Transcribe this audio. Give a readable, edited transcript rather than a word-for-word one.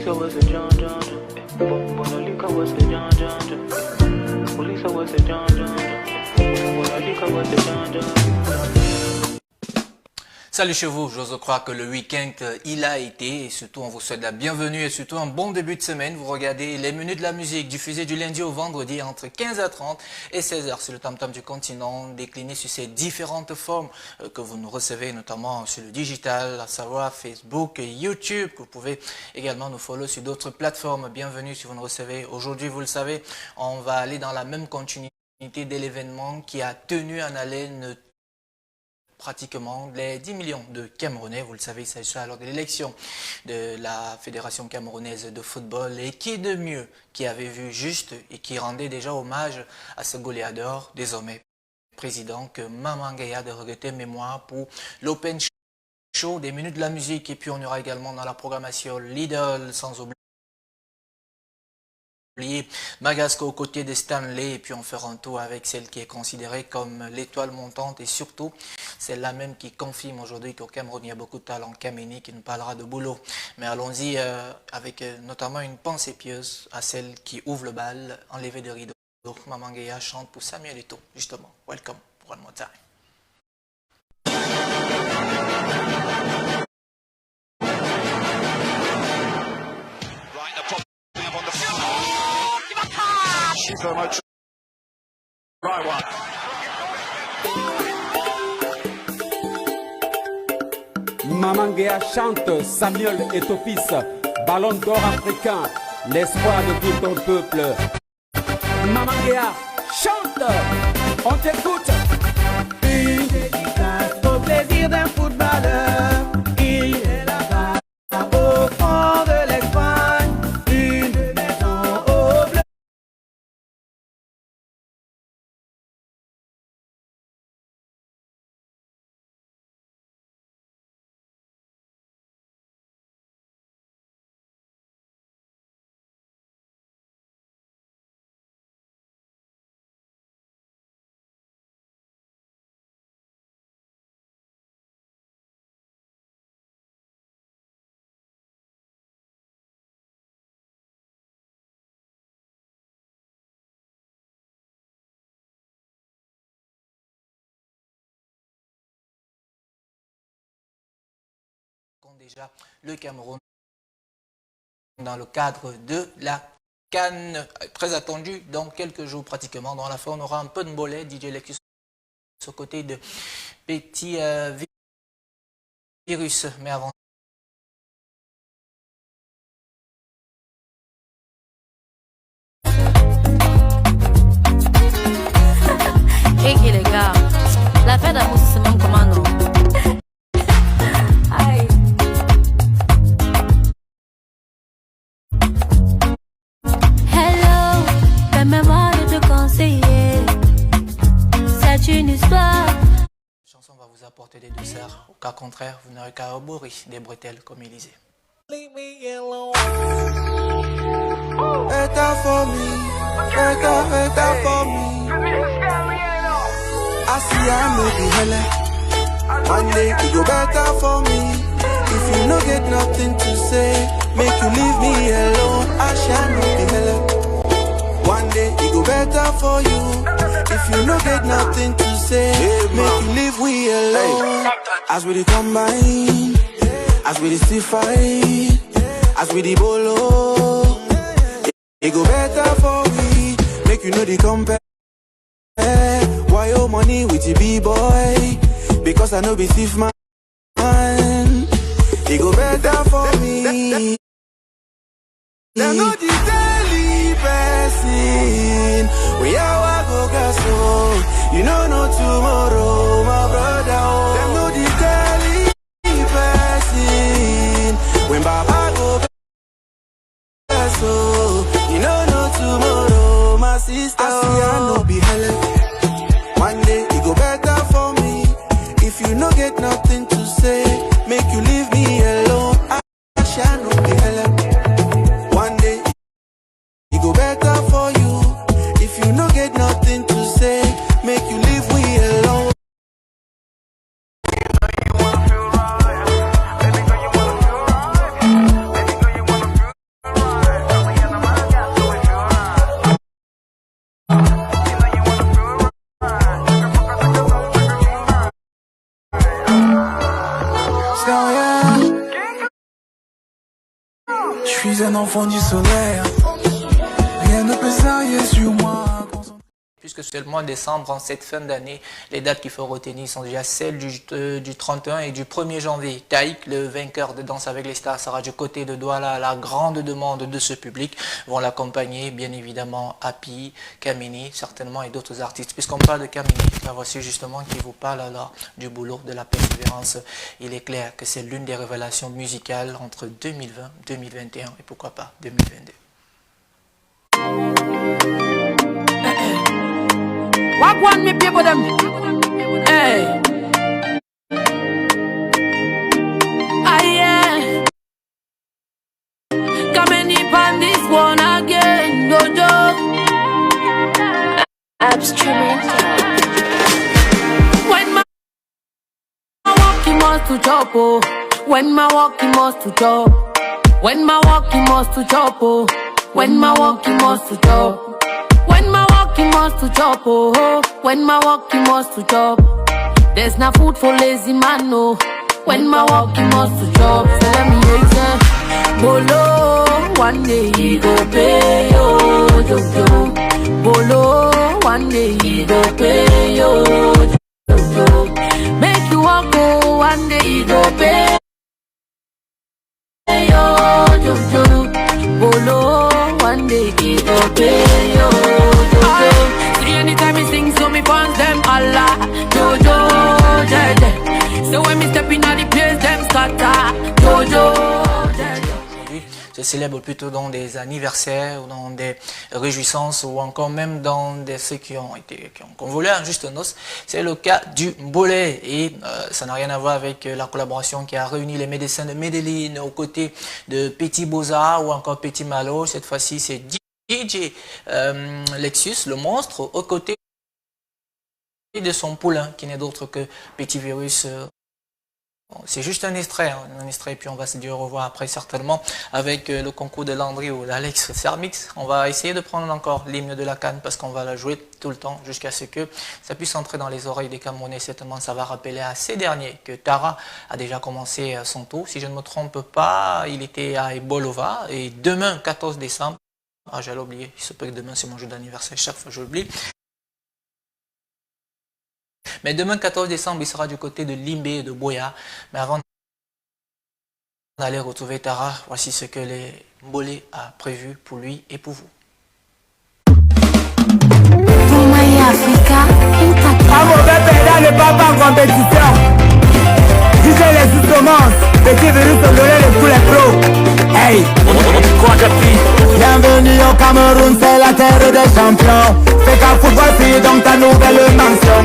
Police was a John John. Bonalica was a John John. Police was a John John. Bonalica was a John John. Salut chez vous, j'ose croire que le week-end il a été et surtout on vous souhaite la bienvenue et surtout un bon début de semaine. Vous regardez les menus de la musique diffusés du lundi au vendredi entre 15h30 et 16h sur le tam-tam du continent, décliné sur ces différentes formes que vous nous recevez notamment sur le digital, à savoir Facebook et YouTube, que vous pouvez également nous follow sur d'autres plateformes. Bienvenue si vous nous recevez. Aujourd'hui, vous le savez, on va aller dans la même continuité de l'événement qui a tenu en haleine pratiquement les 10 millions de Camerounais. Vous le savez, il s'agit lors de l'élection de la Fédération camerounaise de football. Et qui de mieux qui avait vu juste et qui rendait déjà hommage à ce goléador, désormais président, que Maman Gaya de regretter mémoire pour l'Open Show des minutes de la musique. Et puis on aura également dans la programmation Lidl, sans oublier Magasco aux côtés de Stanley, et puis on fera un tour avec celle qui est considérée comme l'étoile montante et surtout c'est la même qui confirme aujourd'hui qu'au Cameroun il y a beaucoup de talent. Kameni qui nous parlera de boulot. Mais allons-y avec notamment une pensée pieuse à celle qui ouvre le bal, enlever de rideaux. Maman Gaya chante pour Samuel Eto'o, justement. Welcome, one more time. So much. Right one. Maman Gaya chante, Samuel Eto'o fils, ballon d'or africain, l'espoir de tout ton peuple. Maman Gaya chante, on t'écoute. Une dédicace au plaisir d'un footballeur. Il est là-bas au fond de l'Espagne. Une maison au bleu. Déjà le Cameroun dans le cadre de la CAN, très attendu dans quelques jours pratiquement. Dans la fin, on aura un peu de bollet, DJ Lectus aux côtés de Petit Virus, mais avant. Hey les gars, la fête d'amour c'est même comment non? Une histoire. La chanson va vous apporter des douceurs. Au cas contraire, vous n'aurez qu'à arborer des bretelles comme Élysée. Better for me, better for me. I see I know the hell. One day it go better for me. If you no get nothing to say, make you leave me alone. I shall know the hell. One day it go better for you. If you no get nothing to say, make you leave we alone. As we combine, as we still fight, as we bolo, it go better for we. Make you know the compare. Why your money with the B-boy? Because I know be thief man. It go better for me. They know the daily person. We are go so you know no tomorrow, my brother. Them know the daily person. When Baba go so you know no tomorrow, my sister. I see I know be hell. One day it go better for me. If you no get nothing to say, make you leave me alone. I shall know be hell. One day it go better for you. If you no get nothing to say, make you leave we alone. Je suis un enfant du soleil. Rien ne peut s'arrêter sur moi. Puisque c'est le mois de décembre, en cette fin d'année, les dates qu'il faut retenir sont déjà celles du 31 et du 1er janvier. Taïk, le vainqueur de Danse avec les stars, sera du côté de Douala. La grande demande de ce public vont l'accompagner, bien évidemment, Happy, Kamini, certainement, et d'autres artistes. Puisqu'on parle de Kamini, la voici justement qui vous parle alors du boulot, de la persévérance. Il est clair que c'est l'une des révélations musicales entre 2020, 2021 et pourquoi pas 2022. What want me people them? Hey. Yeah. Come and nip on this one again, Dojo. When my walk, he must to chop, oh. When my walk, he must to chop. When my walk, he must to chop, oh. When my walk, he must to chop. When my walk, he must to chop, oh. When my walk, he must to chop. There's no food for lazy man, no. When my walk, he must to chop. So let me hear it. Bolo, one day he go pay, yo, Jojo. Bolo, one day he go pay, yo, Jojo. Make you walk, oh, one day he go pay, yo, Jojo. Bolo, one day he go pay, yo, Jojo. See anytime he sing, so me pants them Allah, Jojo, Jeje. So when me step in at the place, them scatter, Jojo, Jeje. Se célèbre plutôt dans des anniversaires ou dans des réjouissances ou encore même dans des ceux qui ont volé un juste noce. C'est le cas du Mbolé et ça n'a rien à voir avec la collaboration qui a réuni les médecins de Medellin aux côtés de Petit Boza ou encore Petit Malo. Cette fois-ci c'est DJ Lexus, le monstre, aux côtés de son poulain qui n'est d'autre que Petit Virus. C'est juste un extrait, puis on va se dire au revoir après certainement avec le concours de Landry ou d'Alex Sermix. On va essayer de prendre encore l'hymne de la CAN parce qu'on va la jouer tout le temps jusqu'à ce que ça puisse entrer dans les oreilles des Camerounais. Certainement ça va rappeler à ces derniers que Tara a déjà commencé son tour. Si je ne me trompe pas, il était à Ebolova et demain 14 décembre, j'allais oublier, il se peut que demain c'est mon jour d'anniversaire, chaque fois je l'oublie. Mais demain 14 décembre, il sera du côté de Limbé et de Boya. Mais avant d'aller retrouver Tara, voici ce que les Mbolé a prévu pour lui et pour vous. Un mauvais perdant ne part pas en compétition. Disais les sous commencent. Petit virus se donner de tous les pros. Hey, bienvenue au Cameroun, c'est la terre des champions. C'est qu'un football, c'est donc ta nouvelle mention.